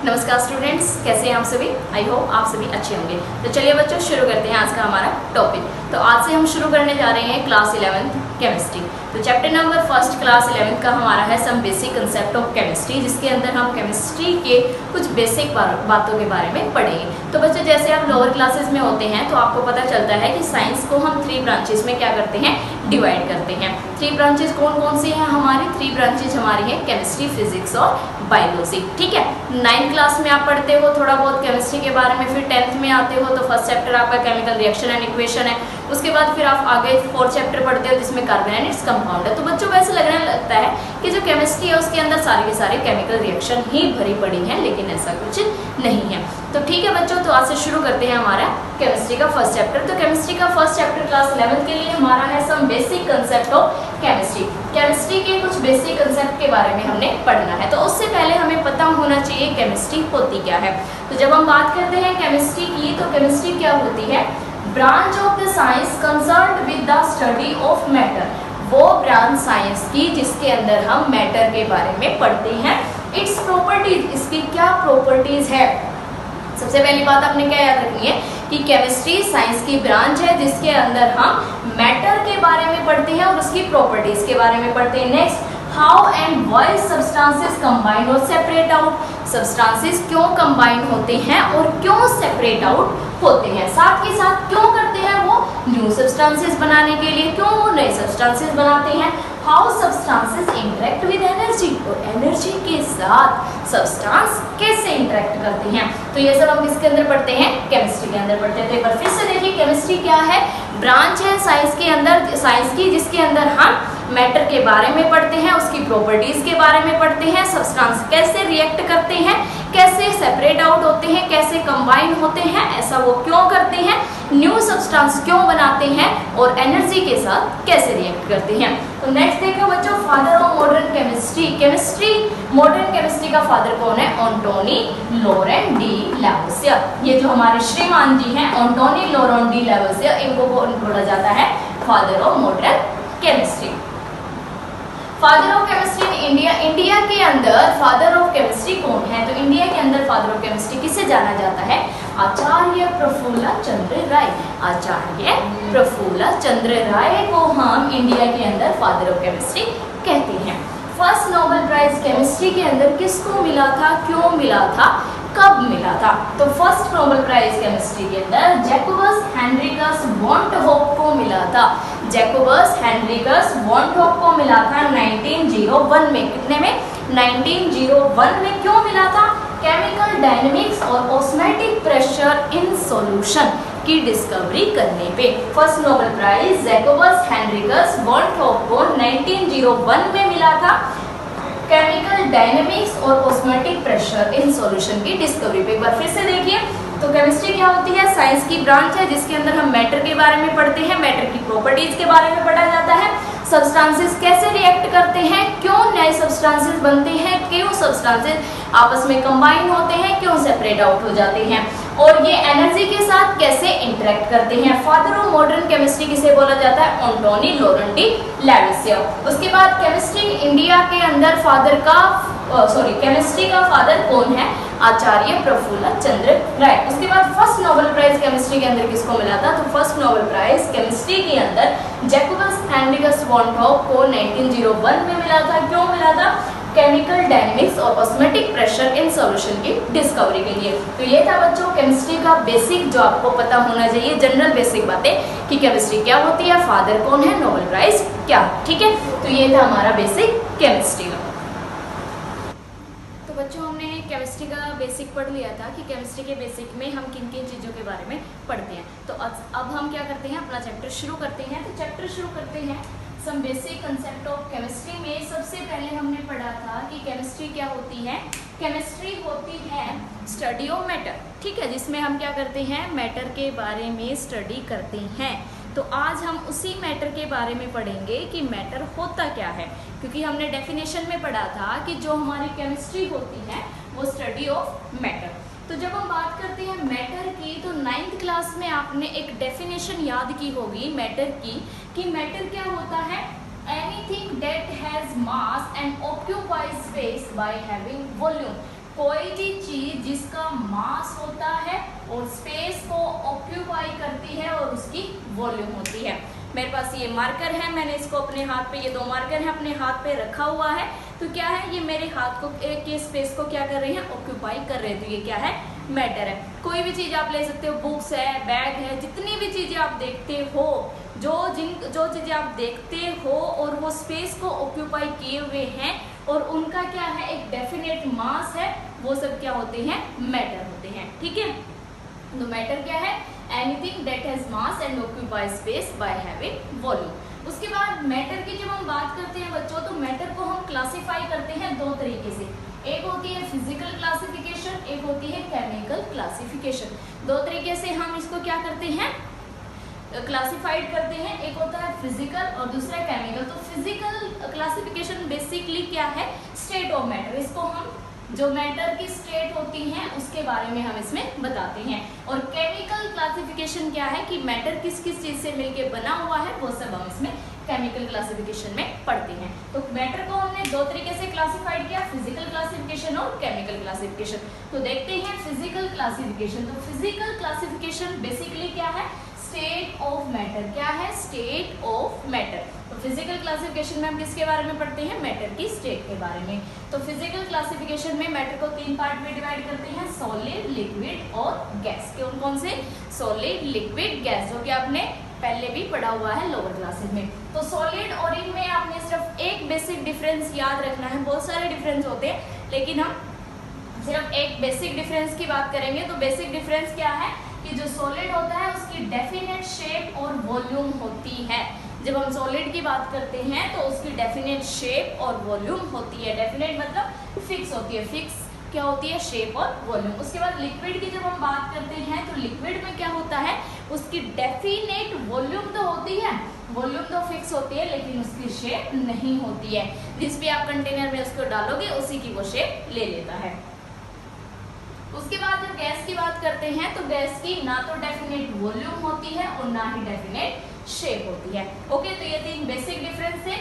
नमस्कार स्टूडेंट्स, कैसे हैं आप सभी। आई होप आप सभी अच्छे होंगे। तो चलिए बच्चों, शुरू करते हैं आज का हमारा टॉपिक। तो आज से हम शुरू करने जा रहे हैं क्लास 11th केमिस्ट्री। तो chapter number first class 11th का हमारा है some basic concept of chemistry, जिसके अंदर हम केमिस्ट्री के कुछ बेसिक बातों के बारे में पढ़ेंगे। तो बच्चों, जैसे आप लोअर क्लासेस में होते हैं तो आपको पता चलता है कि साइंस को हम 3 ब्रांचेस में क्या करते हैं, डिवाइड करते हैं। 3 ब्रांचेस कौन कौन सी हैं हमारी? 3 ब्रांचेस हमारी है केमिस्ट्री, फिजिक्स और बायोलॉजी। ठीक है, 9th क्लास में आप पढ़ते हो थोड़ा बहुत केमिस्ट्री के बारे में, फिर 10th में आते हो तो फर्स्ट चैप्टर आपका केमिकल रिएक्शन एंड इक्वेशन है। उसके बाद फिर आप आगे 4th चैप्टर पढ़ते हो जिसमें कार्बन एंड इट्स कंपाउंड है। तो बच्चों को ऐसा लगने लगता है कि जो केमिस्ट्री है उसके अंदर सारे के सारे केमिकल रिएक्शन ही भरी पड़ी हैं, लेकिन ऐसा कुछ नहीं है। तो ठीक है बच्चों, तो आज से शुरू करते हैं हमारा केमिस्ट्री का फर्स्ट चैप्टर। तो केमिस्ट्री का फर्स्ट चैप्टर क्लास 11th के लिए हमारा है some basic concept of chemistry. Chemistry के कुछ बेसिक कंसेप्ट के बारे में हमने पढ़ना है। तो उससे पहले हमें पता होना चाहिए केमिस्ट्री होती क्या है। तो जब हम बात करते हैं केमिस्ट्री की, तो केमिस्ट्री क्या होती है? Branch of the science concerned with the study of matter. वो ब्रांच साइंस की जिसके अंदर हम मैटर के बारे में पढ़ते हैं। इट्स प्रॉपर्टीज, इसकी क्या प्रॉपर्टीज है। सबसे पहली बात आपने क्या याद रखनी है कि केमिस्ट्री साइंस की ब्रांच है जिसके अंदर हम मैटर के बारे में पढ़ते हैं और उसकी प्रॉपर्टीज के बारे में पढ़ते हैं। Next, how and why substances combine और सेपरेट आउट। सब्सटेंसेस क्यों कंबाइन होते हैं और क्यों सेपरेट आउट होते हैं। साथ के साथ क्यों करते हैं वो न्यू सब्सटेंसेस बनाने के लिए, क्यों वो नए सब्सटेंसेस बनाते हैं। How substances interact with energy, और एनर्जी के साथ सब्सटेंस कैसे इंटरेक्ट करते हैं। तो ये सब हम किसके अंदर पढ़ते हैं? केमिस्ट्री के अंदर पढ़ते हैं। तो एक बार फिर से देखिए, केमिस्ट्री क्या है? ब्रांच है साइंस के अंदर, साइंस की जिसके अंदर हम मैटर के बारे में पढ़ते हैं, उसकी प्रॉपर्टीज के बारे में पढ़ते हैं, सब्सटेंस कैसे रिएक्ट करते हैं, कैसे सेपरेट आउट होते हैं, कैसे कंबाइन होते हैं, ऐसा वो क्यों करते हैं, न्यू सब्सटेंस क्यों बनाते हैं और एनर्जी के साथ कैसे रिएक्ट करते हैं। तो नेक्स्ट देखो बच्चों, father of modern chemistry. Chemistry, modern chemistry का फादर कौन है? Antoine Laurent de Lavoisier. ये जो हमारे श्रीमान जी हैं एंटोनी लॉरेंट डी लैवोसियर, इनको बोला जाता है father of modern chemistry. Father of chemistry in India. India के अंदर फादर ऑफ केमिस्ट्री कौन है? तो इंडिया के अंदर फादर ऑफ केमिस्ट्री किसे जाना जाता है? आचार्य प्रफुल्ल चंद्र राय। आचार्य प्रफुल्ल चंद्र राय को हम इंडिया के अंदर फादर ऑफ केमिस्ट्री कहते हैं। फर्स्ट नोबेल प्राइज केमिस्ट्री के अंदर किसको मिला था, क्यों मिला था, कब मिला था? तो फर्स्ट नोबेल प्राइज केमिस्ट्री के अंदर जैकोबस हेनरिकस वॉन टू होप को मिला था। जैकोबस हेनरिकस वॉन टू होप को मिला था 1901 में। कितने में? 1901 में। क्यों मिला था? केमिकल डायनेमिक्स और ऑस्मोटिक प्रेशर इन सॉल्यूशन की डिस्कवरी करने पे first Nobel prize Jacobus Henricus van टू होप को 1901 में मिला था। केमिकल डायनेमिक्स और ऑस्मोटिक प्रेशर इन सॉल्यूशन की डिस्कवरी पे। एक बार फिर से देखिए, तो केमिस्ट्री क्या होती है? साइंस की ब्रांच है जिसके अंदर हम मैटर के बारे में पढ़ते हैं, मैटर की प्रॉपर्टीज के बारे में पढ़ा जाता है, सब्सटेंसेस कैसे रिएक्ट करते हैं, क्यों नए सब्सटेंसेस बनते हैं, क्यों सब्सटेंसेस आपस में कंबाइन होते हैं, क्यों सेपरेट आउट हो जाते हैं, और ये एनर्जी के साथ कैसे इंटरेक्ट करते हैं। फादर ऑफ मॉडर्न केमिस्ट्री किसे बोला जाता है? Antoine Laurent de Lavoisier. उसके बाद केमिस्ट्री इंडिया के अंदर फादर का केमिस्ट्री का फादर कौन है? आचार्य प्रफुल्ल चंद्र राय। उसके बाद फर्स्ट नोबेल प्राइज केमिस्ट्री के अंदर किसको मिला था? तो फर्स्ट नोबेल प्राइज केमिस्ट्री के अंदर जैकोबस हेनरिकस वॉन टू होप को 1901 में मिला था। क्यों मिला था? केमिकल डायनेमिक्स और ऑस्मोटिक प्रेशर इन सॉल्यूशन की डिस्कवरी के लिए। तो ये था बच्चों केमिस्ट्री का बेसिक, जो आपको पता होना चाहिए, जनरल बेसिक बातें कि केमिस्ट्री क्या होती है, फादर कौन है, नोबेल प्राइज क्या। ठीक है, तो ये था हमारा बेसिक केमिस्ट्री का। तो बच्चों, हमने केमिस्ट्री का बेसिक पढ़ लिया था कि केमिस्ट्री के बेसिक में हम किन किन चीज़ों के बारे में पढ़ते हैं। तो अब हम क्या करते हैं, अपना चैप्टर शुरू करते हैं। तो चैप्टर शुरू करते हैं some basic concept of chemistry में। सबसे पहले हमने पढ़ा था कि केमिस्ट्री क्या होती है। केमिस्ट्री होती है स्टडी ऑफ मैटर। ठीक है, जिसमें हम क्या करते हैं, मैटर के बारे में स्टडी करते हैं। तो आज हम उसी मैटर के बारे में पढ़ेंगे कि मैटर होता क्या है, क्योंकि हमने डेफिनेशन में पढ़ा था कि जो हमारी केमिस्ट्री होती है वो स्टडी ऑफ मैटर। तो जब हम बात करते हैं मैटर की, तो 9th क्लास में आपने एक डेफिनेशन याद की होगी मैटर की, कि मैटर क्या होता है? Anything that has mass and occupies space by having volume. कोई भी चीज जिसका मास होता है और स्पेस को ऑक्यूपाई करती है और उसकी वॉल्यूम होती है। मेरे पास ये मार्कर है, मैंने इसको अपने हाथ पे, ये दो मार्कर है, अपने हाथ पे रखा हुआ है। तो क्या है, ये मेरे हाथ को के स्पेस को क्या कर रही है, ऑक्यूपाई कर रहे हैं। तो ये क्या है, मैटर है। कोई भी चीज आप ले सकते हो, बुक्स है, बैग है, जितनी भी चीजें आप देखते हो, जो चीजें आप देखते हो और वो स्पेस को ऑक्यूपाई किए हुए हैं और उनका क्या है, एक डेफिनेट मास है, वो सब क्या होते हैं, मैटर होते हैं। ठीक है, तो मैटर क्या है, anything that has mass and occupy space by having volume. उसके बाद मैटर की जब हम बात करते हैं बच्चों, तो मैटर को हम क्लासिफाई करते हैं दो तरीके से। एक होती है फिजिकल क्लासिफिकेशन, एक होती है केमिकल क्लासिफिकेशन। दो तरीके से हम इसको क्या करते हैं, क्लासिफाइड करते हैं। एक होता है फिजिकल और दूसरा केमिकल। तो फिजिकल क्लासिफिकेशन बेसिकली क्या है, स्टेट ऑफ मैटर। इसको हम जो मैटर की स्टेट होती हैं उसके बारे में हम इसमें बताते हैं। और केमिकल क्लासिफिकेशन क्या है कि मैटर किस किस चीज से मिलके बना हुआ है, वो सब हम इसमें केमिकल क्लासिफिकेशन में पढ़ते हैं। तो मैटर को हमने दो तरीके से क्लासिफाइड किया, फिजिकल क्लासिफिकेशन और केमिकल क्लासिफिकेशन। तो देखते हैं फिजिकल क्लासिफिकेशन। तो फिजिकल क्लासिफिकेशन बेसिकली क्या है, स्टेट ऑफ मैटर। क्या है, स्टेट ऑफ मैटर। तो फिजिकल क्लासिफिकेशन में हम किसके बारे में पढ़ते हैं, मैटर की स्टेट के बारे में। तो फिजिकल क्लासिफिकेशन में मैटर को तीन पार्ट में डिवाइड करते हैं, सॉलिड, लिक्विड और गैस। कौन कौन से, सॉलिड, लिक्विड, गैस, जो कि आपने पहले भी पढ़ा हुआ है लोअर क्लासेस में। तो सॉलिड और इनमें आपने सिर्फ एक बेसिक डिफरेंस याद रखना है, बहुत सारे डिफरेंस होते हैं लेकिन हम सिर्फ एक बेसिक डिफरेंस की बात करेंगे। तो बेसिक डिफरेंस क्या है कि जो सॉलिड होता है उसकी डेफिनेट शेप और वॉल्यूम होती है। जब हम सॉलिड की बात करते हैं तो उसकी डेफिनेट शेप और वॉल्यूम होती है। डेफिनेट मतलब फिक्स होती है, फिक्स क्या होती है, शेप और वॉल्यूम। उसके बाद लिक्विड की जब हम बात करते हैं तो लिक्विड में क्या होता है, उसकी डेफिनेट वॉल्यूम तो होती है, वॉल्यूम तो फिक्स होती है लेकिन उसकी शेप नहीं होती है। जिस भी आप कंटेनर में उसको डालोगे उसी की वो शेप ले लेता है। उसके बाद जब गैस की बात करते हैं तो गैस की ना तो डेफिनेट वॉल्यूम होती है और ना ही डेफिनेट शेप होती है। ओके, तो ये तीन बेसिक डिफरेंस है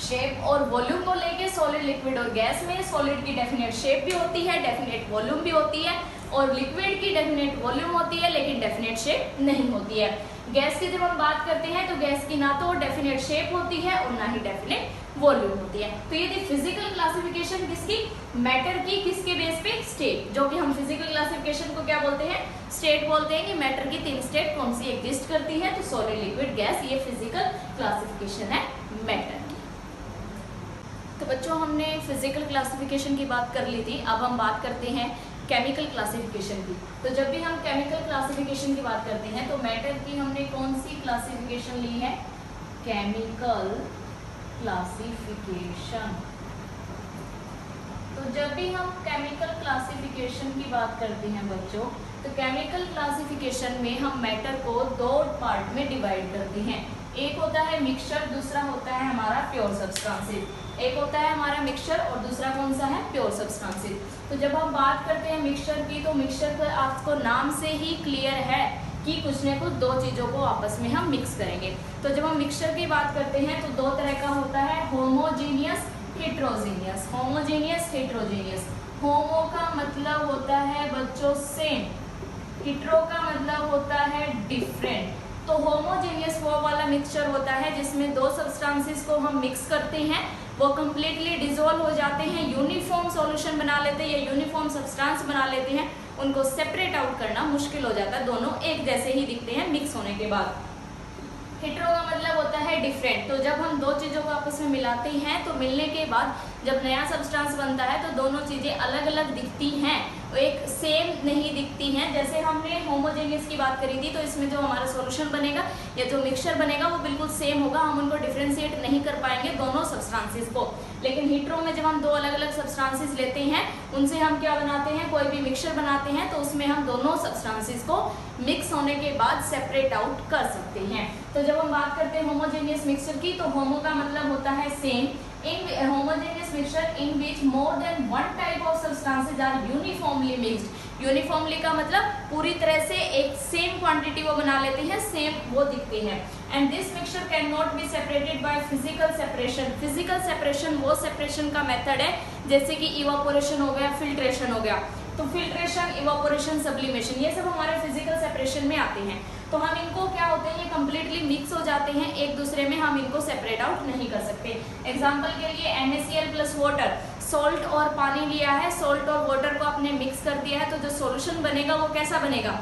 शेप और वॉल्यूम को लेके सॉलिड, लिक्विड और गैस में। सॉलिड की डेफिनेट शेप भी होती है, डेफिनेट वॉल्यूम भी होती है, और लिक्विड की डेफिनेट वॉल्यूम होती है लेकिन डेफिनेट शेप नहीं होती है। गैस की जब हम बात करते हैं तो गैस की ना तो डेफिनेट शेप होती है और ना ही डेफिनेट वॉल्यूम होती है। तो ये थी फिजिकल क्लासिफिकेशन किसकी, मैटर की, किसके बेस पे, स्टेट। जो कि हम फिजिकल क्लासिफिकेशन को क्या बोलते हैं, स्टेट बोलते हैं कि मैटर की तीन स्टेट कौन सी एग्जिस्ट करती है। तो सॉलिड, लिक्विड, गैस, ये फिजिकल क्लासिफिकेशन है मैटर की। तो बच्चों हमने फिजिकल क्लासिफिकेशन की बात कर ली थी, अब हम बात करते हैं केमिकल क्लासिफिकेशन की। तो जब भी हम केमिकल क्लासिफिकेशन की बात करते हैं तो मैटर की हमने कौन सी क्लासिफिकेशन ली है, केमिकल क्लासिफिकेशन। तो जब भी हम केमिकल क्लासिफिकेशन की बात करते हैं बच्चों, तो केमिकल क्लासिफिकेशन में हम मैटर को दो पार्ट में डिवाइड करते हैं। एक होता है मिक्सचर, दूसरा होता है हमारा प्योर सब्सटेंसेस। एक होता है हमारा मिक्सचर और दूसरा कौन सा है, प्योर सब्सटेंसेस। तो जब हम बात करते हैं मिक्सचर की, तो मिक्सचर का आपको नाम से ही क्लियर है कि कुछ न कुछ दो चीज़ों को आपस में हम मिक्स करेंगे। तो जब हम मिक्सचर की बात करते हैं तो दो तरह का होता है, homogeneous, heterogeneous. Homogeneous, heterogeneous. Homo का मतलब होता है बच्चों सेम, हेट्रो का मतलब होता है डिफरेंट। तो होमोजेनियस वो वाला मिक्सचर होता है जिसमें दो सब्सटेंसेस को हम मिक्स करते हैं, वो कम्प्लीटली डिसॉल्व हो जाते हैं, यूनिफॉर्म सॉल्यूशन बना लेते हैं या यूनिफॉर्म सब्सटेंस बना लेते हैं। उनको सेपरेट आउट करना मुश्किल हो जाता है, दोनों एक जैसे ही दिखते हैं मिक्स होने के बाद। हेट्रो का मतलब होता है डिफरेंट। तो जब हम दो चीज़ों को आपस में मिलाते हैं तो मिलने के बाद जब नया सब्सटेंस बनता है तो दोनों चीज़ें अलग अलग दिखती हैं, एक सेम नहीं दिखती हैं। जैसे हमने होमोजेनियस की बात करी थी, तो इसमें जो हमारा सॉल्यूशन बनेगा या जो मिक्सचर बनेगा वो बिल्कुल सेम होगा, हम उनको डिफ्रेंशिएट नहीं कर पाएंगे दोनों सब्सटेंसेस को। लेकिन हेट्रो में जब हम दो अलग अलग सब्सटेंसेस लेते हैं, उनसे हम क्या बनाते हैं, कोई भी मिक्सचर बनाते हैं, तो उसमें हम दोनों सब्सटेंसेस को मिक्स होने के बाद सेपरेट आउट कर सकते हैं। तो जब हम बात करते हैं होमोजेनियस मिक्सचर की, तो होमो का मतलब होता है same. In homogeneous mixture in which more than one type of substances are uniformly mixed. Uniformly का मतलब पूरी तरह से एक सेम क्वांटिटी वो बना लेते हैं, सेम वो दिखते हैं। And this mixture can not be separated by physical separation. Physical separation वो सेपरेशन का मेथड है जैसे कि इवापोरेशन हो गया, फिल्ट्रेशन हो गया। तो फिल्ट्रेशन, इवापोरेशन, सब्लिमेशन, ये सब हमारे फिजिकल सेपरेशन में आते हैं। तो हम इनको क्या होते हैं, ये कंप्लीटली मिक्स हो जाते हैं एक दूसरे में, हम इनको सेपरेट आउट नहीं कर सकते। एग्जाम्पल के लिए NaCl प्लस वाटर, सॉल्ट और पानी लिया है, सॉल्ट और वाटर को आपने मिक्स कर दिया है, तो जो सॉल्यूशन बनेगा वो कैसा बनेगा,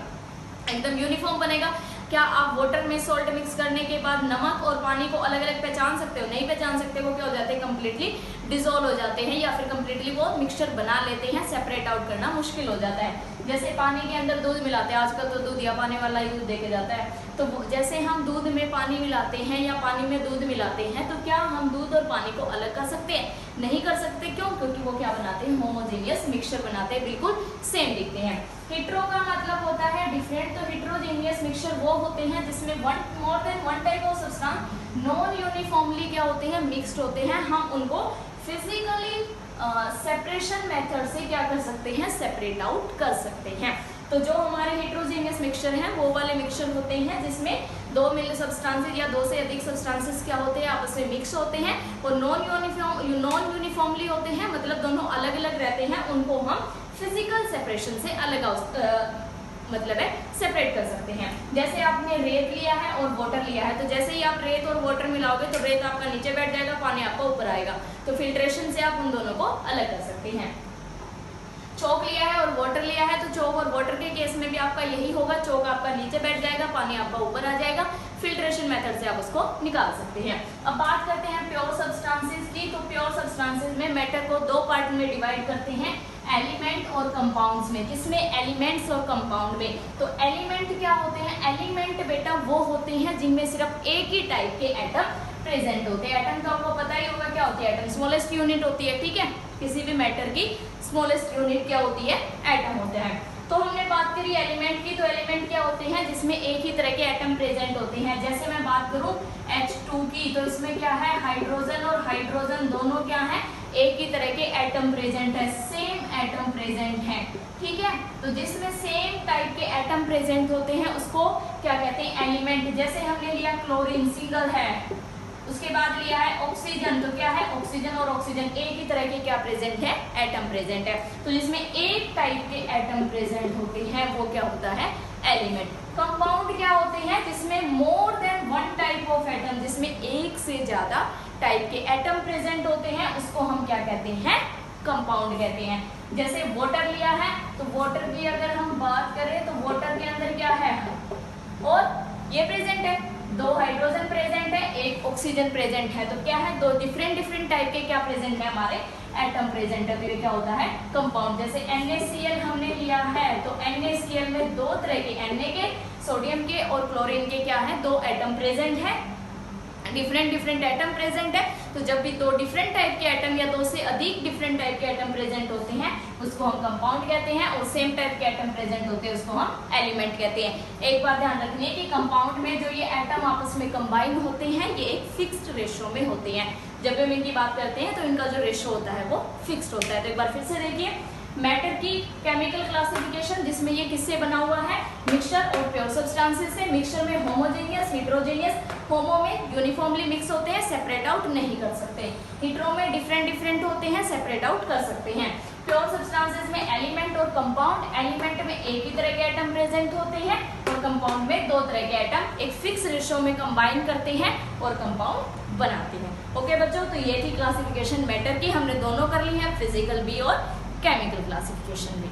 एकदम यूनिफॉर्म बनेगा। क्या आप वाटर में सॉल्ट मिक्स करने के बाद नमक और पानी को अलग अलग पहचान सकते हो? नहीं पहचान सकते। वो क्या हो जाते हैं, कंप्लीटली डिसॉल्व हो जाते हैं, या फिर कंप्लीटली वो मिक्सचर बना लेते हैं, सेपरेट आउट करना मुश्किल हो जाता है। जैसे पानी के अंदर दूध मिलाते हैं, आजकल तो दूध या पानी वाला ही दूध देके जाता है, तो जैसे हम दूध में पानी मिलाते हैं या पानी में दूध मिलाते हैं, तो क्या हम दूध और पानी को अलग कर सकते हैं? नहीं कर सकते। क्यों? क्योंकि वो क्या बनाते हैं, होमोजेनियस मिक्सचर बनाते हैं, बिल्कुल सेम दिखते हैं। हिट्रो का मतलब होता है डिफरेंट, तो हिट्रोजेनियस मिक्सचर वो होते हैं जिसमें more than one type of substance non uniformly क्या होते हैं, मिक्स्ड होते हैं। हम उनको फिजिकली सेपरेशन मेथड से क्या कर सकते हैं, सेपरेट आउट कर सकते हैं। तो जो हमारे हेट्रोजेनियस मिक्सचर हैं वो वाले मिक्सचर होते हैं जिसमें दो मिल सब्सटेंसेस या दो से अधिक सब्सटेंसेस क्या होते हैं, आपस में मिक्स होते हैं, और नॉन यूनिफॉर्मली होते हैं, मतलब दोनों अलग अलग रहते हैं, उनको हम फिजिकल सेपरेशन से अलग मतलब है सेपरेट कर सकते हैं। जैसे आपने रेत लिया है और वाटर लिया है, तो जैसे ही आप रेत और वाटर मिलाओगे तो रेत आपका नीचे बैठ जाएगा, पानी आपका ऊपर आएगा, तो फिल्ट्रेशन से आप उन दोनों को अलग कर सकते हैं। चौक लिया है और वाटर लिया है, तो चौक और वाटर के केस में भी आपका यही होगा, चौक आपका नीचे बैठ जाएगा, पानी आपका ऊपर आ जाएगा, फिल्ट्रेशन मेथड से आप उसको निकाल सकते हैं। अब बात करते हैं प्योर सब्सटेंसेस की। तो प्योर सब्सटेंसेस में मैटर को दो पार्ट में डिवाइड करते हैं, एलिमेंट और कंपाउंड्स में। किसमें? एलिमेंट्स और कंपाउंड में। तो एलिमेंट क्या होते हैं? एलिमेंट बेटा वो होते हैं जिनमें सिर्फ एक ही टाइप के एटम प्रेजेंट होते हैं। एटम तो आपको पता ही होगा क्या होती है, एटम स्मॉलेस्ट यूनिट होती है, ठीक है, किसी भी मैटर की स्मॉलेस्ट यूनिट क्या होती है, एटम होता है। तो हमने बात करी एलिमेंट की, तो एलिमेंट क्या होते हैं जिसमें एक ही तरह के एटम प्रेजेंट होते हैं। जैसे मैं बात करूं H2 की, तो इसमें क्या है, हाइड्रोजन और हाइड्रोजन दोनों क्या है, एक ही तरह के एटम प्रेजेंट है, सेम एटम प्रेजेंट है, ठीक है। तो जिसमें सेम टाइप के एटम प्रेजेंट होते हैं उसको क्या कहते हैं, एलिमेंट। जैसे हमने लिया क्लोरीन, सिंगल है, उसके बाद लिया है ऑक्सीजन, तो क्या है, ऑक्सीजन और ऑक्सीजन एक ही तरह के क्या प्रेजेंट है, एटम प्रेजेंट है। तो जिसमें एक टाइप के एटम प्रेजेंट होते हैं वो क्या होता है, एलिमेंट। कंपाउंड क्या होते हैं, जिसमें more than one type of atom, जिसमें एक से ज्यादा टाइप के एटम प्रेजेंट होते हैं, उसको हम क्या कहते हैं, कंपाउंड कहते हैं। जैसे वाटर लिया है, तो वाटर की अगर हम बात करें तो वाटर के अंदर क्या है, और ये प्रेजेंट है, दो हाइड्रोजन प्रेजेंट है, एक ऑक्सीजन प्रेजेंट है, तो क्या है, दो डिफरेंट टाइप के क्या प्रेजेंट है, हमारे एटम प्रेजेंट है, तो ये क्या होता है, कंपाउंड। जैसे NaCl हमने लिया है, तो NaCl में दो तरह के, Na के, सोडियम के और क्लोरीन के क्या है, दो एटम प्रेजेंट है, डिफरेंट एटम प्रेजेंट है। तो जब भी दो डिफरेंट टाइप के एटम या दो से अधिक डिफरेंट टाइप के एटम प्रेजेंट होते हैं उसको हम कंपाउंड कहते हैं, और सेम टाइप के एटम प्रेजेंट होते हैं उसको हम एलिमेंट कहते हैं। एक बात ध्यान रखनी है कि कंपाउंड में जो ये एटम आपस में कंबाइन होते हैं ये एक फिक्स्ड रेशियो में होते हैं। जब भी हम इनकी बात करते हैं तो इनका जो रेशियो होता है वो फिक्स्ड होता है। तो एक बार फिर से देखिए, मैटर की केमिकल क्लासिफिकेशन, जिसमें ये किससे बना हुआ है, मिक्सचर और प्योर सब्सटेंसेस से। मिक्सचर में होमोजेनियस, हेट्रोजेनियस, होमो में यूनिफॉर्मली मिक्स होते हैं, सेपरेट आउट नहीं कर सकते। हेट्रो में डिफरेंट होते हैं, सेपरेट आउट कर सकते हैं। प्योर सब्सटेंसेस में एलिमेंट और कंपाउंड, एलिमेंट में एक ही तरह के एटम प्रेजेंट होते हैं और कंपाउंड में दो तरह के एटम एक फिक्स रेशियो में कंबाइन करते हैं और कंपाउंड बनाते हैं। ओके बच्चों, तो ये थी क्लासिफिकेशन मैटर की, हमने दोनों कर ली है, फिजिकल भी और केमिकल क्लासिफिकेशन भी।